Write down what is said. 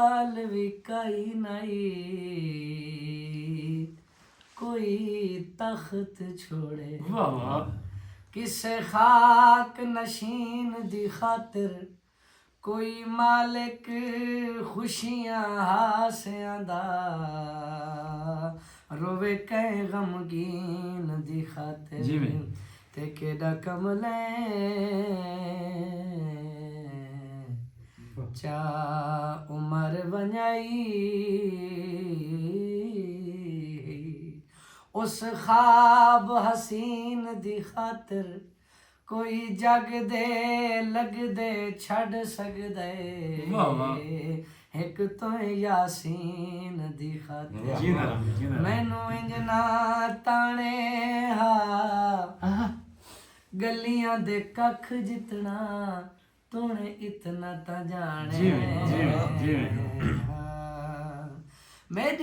हाल विकाई नहीं कोई तख्त छोड़े किसे खाक नशीन दी खातिर कोई मालिक खुशियां हासियां दा रोवे कै गमगीन दी खातिर ते केड़ा कमले चा उमर वंजाई उस ख्वाब हसीन दी खातिर कोई जग दे लग दे छड़ सकदे एक तो यासीन दी खातिर मैनू इंज ना ताने हा गलियां दे कख जितना तूने इतना ता जाने मेरी